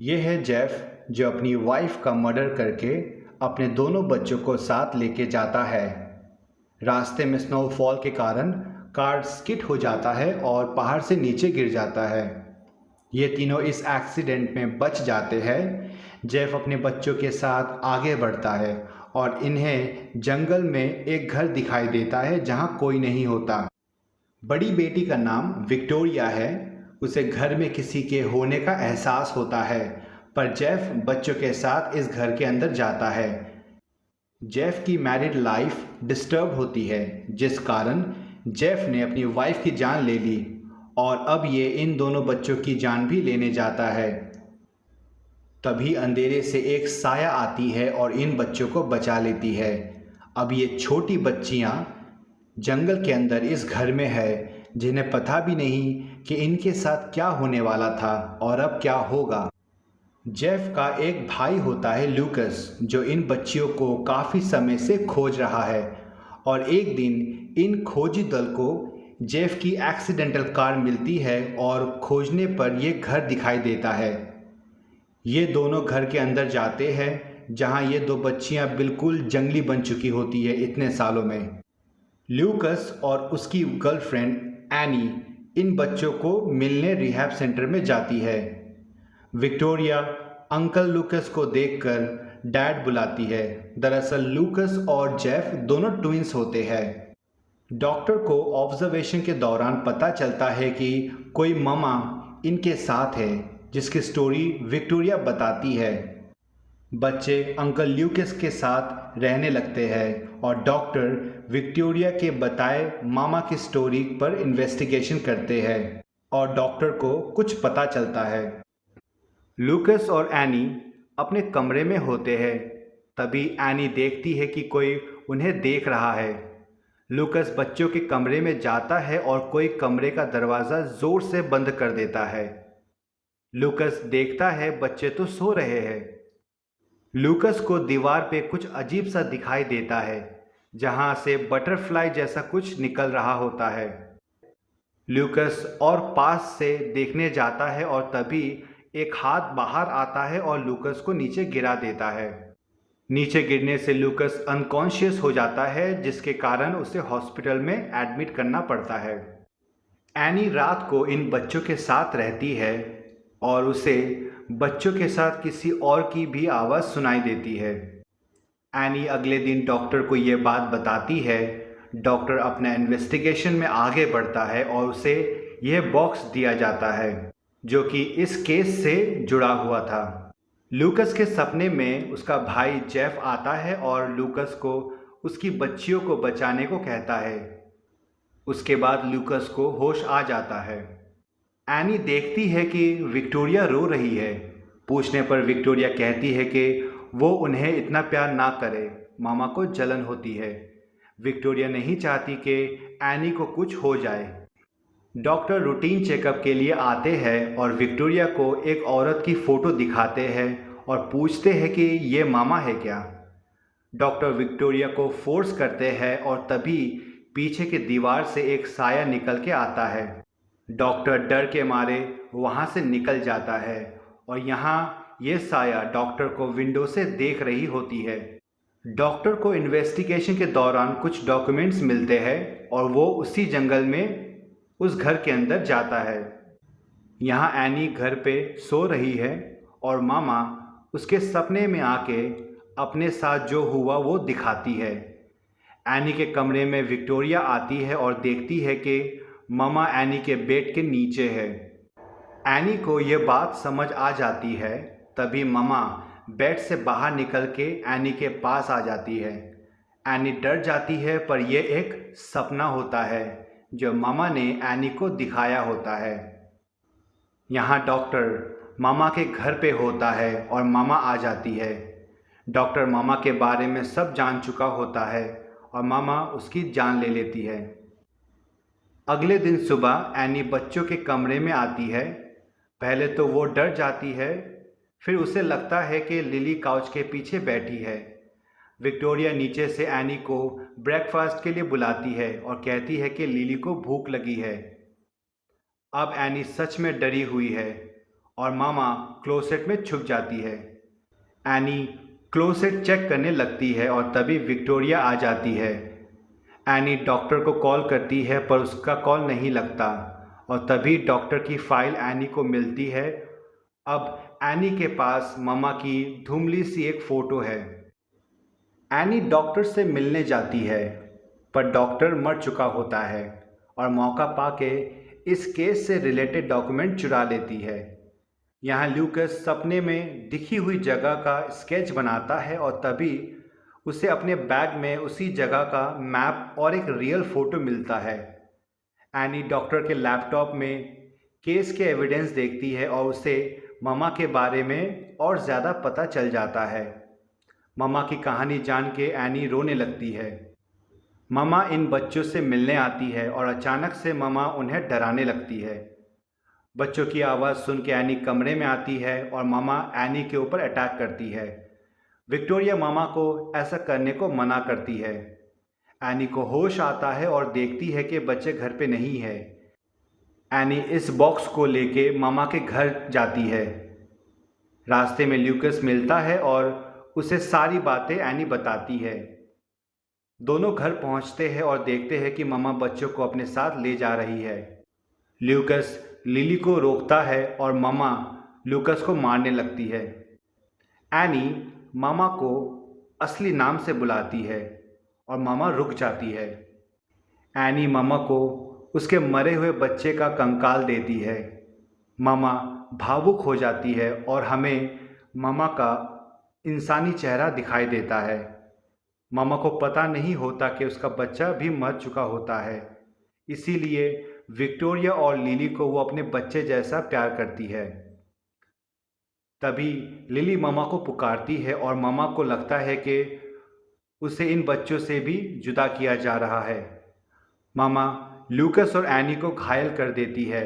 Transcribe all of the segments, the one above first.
ये है जेफ जो अपनी वाइफ का मर्डर करके अपने दोनों बच्चों को साथ लेके जाता है। रास्ते में स्नोफॉल के कारण कार स्किड हो जाता है और पहाड़ से नीचे गिर जाता है। ये तीनों इस एक्सीडेंट में बच जाते हैं। जेफ अपने बच्चों के साथ आगे बढ़ता है और इन्हें जंगल में एक घर दिखाई देता है जहाँ कोई नहीं होता। बड़ी बेटी का नाम विक्टोरिया है। उसे घर में किसी के होने का एहसास होता है, पर जेफ बच्चों के साथ इस घर के अंदर जाता है। जेफ की मैरिड लाइफ डिस्टर्ब होती है, जिस कारण जेफ ने अपनी वाइफ की जान ले ली और अब ये इन दोनों बच्चों की जान भी लेने जाता है। तभी अंधेरे से एक साया आती है और इन बच्चों को बचा लेती है। अब ये छोटी बच्चियां जंगल के अंदर इस घर में है, जिन्हें पता भी नहीं कि इनके साथ क्या होने वाला था और अब क्या होगा। जेफ का एक भाई होता है लूकस, जो इन बच्चियों को काफ़ी समय से खोज रहा है और एक दिन इन खोजी दल को जेफ की एक्सीडेंटल कार मिलती है और खोजने पर यह घर दिखाई देता है। ये दोनों घर के अंदर जाते हैं जहां ये दो बच्चियां बिल्कुल जंगली बन चुकी होती है इतने सालों में। ल्यूकस और उसकी गर्लफ्रेंड एनी इन बच्चों को मिलने रिहैब सेंटर में जाती है। विक्टोरिया अंकल लूकस को देखकर डैड बुलाती है। दरअसल लूकस और जेफ दोनों ट्विंस होते हैं। डॉक्टर को ऑब्जर्वेशन के दौरान पता चलता है कि कोई ममा इनके साथ है, जिसकी स्टोरी विक्टोरिया बताती है। बच्चे अंकल ल्यूकस के साथ रहने लगते हैं और डॉक्टर विक्टोरिया के बताए मामा की स्टोरी पर इन्वेस्टिगेशन करते हैं और डॉक्टर को कुछ पता चलता है। लूकस और एनी अपने कमरे में होते हैं। तभी एनी देखती है कि कोई उन्हें देख रहा है। लूकस बच्चों के कमरे में जाता है और कोई कमरे का दरवाज़ा ज़ोर से बंद कर देता है। लूकस देखता है बच्चे तो सो रहे हैं। लूकस को दीवार पे कुछ अजीब सा दिखाई देता है, जहां से बटरफ्लाई जैसा कुछ निकल रहा होता है। लूकस और पास से देखने जाता है और तभी एक हाथ बाहर आता है और लूकस को नीचे गिरा देता है। नीचे गिरने से लूकस अनकॉन्शियस हो जाता है, जिसके कारण उसे हॉस्पिटल में एडमिट करना पड़ता है। एनी रात को इन बच्चों के साथ रहती है और उसे बच्चों के साथ किसी और की भी आवाज़ सुनाई देती है। एनी अगले दिन डॉक्टर को ये बात बताती है। डॉक्टर अपना इन्वेस्टिगेशन में आगे बढ़ता है और उसे यह बॉक्स दिया जाता है जो कि इस केस से जुड़ा हुआ था। लूकस के सपने में उसका भाई जेफ आता है और लूकस को उसकी बच्चियों को बचाने को कहता है। उसके बाद लूकस को होश आ जाता है। एनी देखती है कि विक्टोरिया रो रही है। पूछने पर विक्टोरिया कहती है कि वो उन्हें इतना प्यार ना करे, मामा को जलन होती है। विक्टोरिया नहीं चाहती कि एनी को कुछ हो जाए। डॉक्टर रूटीन चेकअप के लिए आते हैं और विक्टोरिया को एक औरत की फ़ोटो दिखाते हैं और पूछते हैं कि ये मामा है क्या। डॉक्टर विक्टोरिया को फोर्स करते हैं और तभी पीछे की दीवार से एक साया निकल के आता है। डॉक्टर डर के मारे वहाँ से निकल जाता है और यहाँ ये साया डॉक्टर को विंडो से देख रही होती है। डॉक्टर को इन्वेस्टिगेशन के दौरान कुछ डॉक्यूमेंट्स मिलते हैं और वो उसी जंगल में उस घर के अंदर जाता है। यहाँ एनी घर पे सो रही है और मामा उसके सपने में आके अपने साथ जो हुआ वो दिखाती है। एनी के कमरे में विक्टोरिया आती है और देखती है कि मामा एनी के बेड के नीचे है। एनी को ये बात समझ आ जाती है। तभी मामा बेड से बाहर निकल के एनी के पास आ जाती है। एनी डर जाती है, पर यह एक सपना होता है जो मामा ने एनी को दिखाया होता है। यहाँ डॉक्टर मामा के घर पे होता है और मामा आ जाती है। डॉक्टर मामा के बारे में सब जान चुका होता है और मामा उसकी जान ले लेती है। अगले दिन सुबह एनी बच्चों के कमरे में आती है। पहले तो वो डर जाती है, फिर उसे लगता है कि लिली काउच के पीछे बैठी है। विक्टोरिया नीचे से एनी को ब्रेकफास्ट के लिए बुलाती है और कहती है कि लिली को भूख लगी है। अब एनी सच में डरी हुई है और मामा क्लोसेट में छुप जाती है। एनी क्लोसेट चेक करने लगती है और तभी विक्टोरिया आ जाती है। एनी डॉक्टर को कॉल करती है पर उसका कॉल नहीं लगता और तभी डॉक्टर की फाइल एनी को मिलती है। अब एनी के पास मामा की धुंधली सी एक फ़ोटो है। एनी डॉक्टर से मिलने जाती है पर डॉक्टर मर चुका होता है और मौका पाके इस केस से रिलेटेड डॉक्यूमेंट चुरा लेती है। यहाँ ल्यूकस सपने में दिखी हुई जगह का स्केच बनाता है और तभी उसे अपने बैग में उसी जगह का मैप और एक रियल फ़ोटो मिलता है। एनी डॉक्टर के लैपटॉप में केस के एविडेंस देखती है और उसे ममा के बारे में और ज़्यादा पता चल जाता है। ममा की कहानी जान के एनी रोने लगती है। ममा इन बच्चों से मिलने आती है और अचानक से ममा उन्हें डराने लगती है। बच्चों की आवाज़ सुन के एनी कमरे में आती है और ममा एनी के ऊपर अटैक करती है। विक्टोरिया मामा को ऐसा करने को मना करती है। एनी को होश आता है और देखती है कि बच्चे घर पे नहीं है। एनी इस बॉक्स को लेके मामा के घर जाती है। रास्ते में ल्यूकस मिलता है और उसे सारी बातें एनी बताती है। दोनों घर पहुंचते हैं और देखते हैं कि मामा बच्चों को अपने साथ ले जा रही है। ल्यूकस लिली को रोकता है और मामा ल्यूकस को मारने लगती है। एनी मामा को असली नाम से बुलाती है और मामा रुक जाती है। एनी मामा को उसके मरे हुए बच्चे का कंकाल देती है। मामा भावुक हो जाती है और हमें मामा का इंसानी चेहरा दिखाई देता है। मामा को पता नहीं होता कि उसका बच्चा भी मर चुका होता है, इसीलिए विक्टोरिया और लिली को वो अपने बच्चे जैसा प्यार करती है। तभी लिली मामा को पुकारती है और मामा को लगता है कि उसे इन बच्चों से भी जुदा किया जा रहा है। मामा ल्यूकस और एनी को घायल कर देती है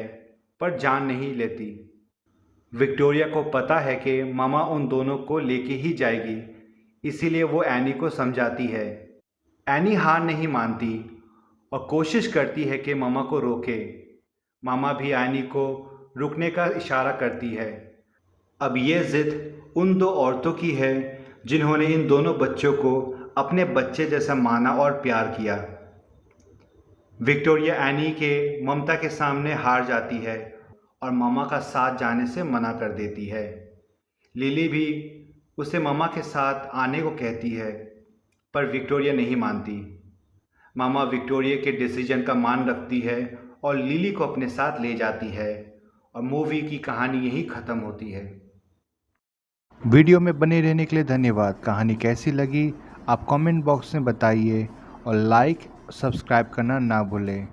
पर जान नहीं लेती। विक्टोरिया को पता है कि मामा उन दोनों को लेके ही जाएगी, इसीलिए वो एनी को समझाती है। एनी हार नहीं मानती और कोशिश करती है कि मामा को रोके। मामा भी एनी को रुकने का इशारा करती है। अब ये ज़िद उन दो औरतों की है जिन्होंने इन दोनों बच्चों को अपने बच्चे जैसा माना और प्यार किया। विक्टोरिया एनी के ममता के सामने हार जाती है और मामा का साथ जाने से मना कर देती है। लिली भी उसे मामा के साथ आने को कहती है पर विक्टोरिया नहीं मानती। मामा विक्टोरिया के डिसीजन का मान रखती है और लिली को अपने साथ ले जाती है और मूवी की कहानी यहीं ख़त्म होती है। वीडियो में बने रहने के लिए धन्यवाद। कहानी कैसी लगी आप कमेंट बॉक्स में बताइए और लाइक सब्सक्राइब करना ना भूलें।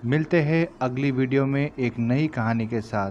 मिलते हैं अगली वीडियो में एक नई कहानी के साथ।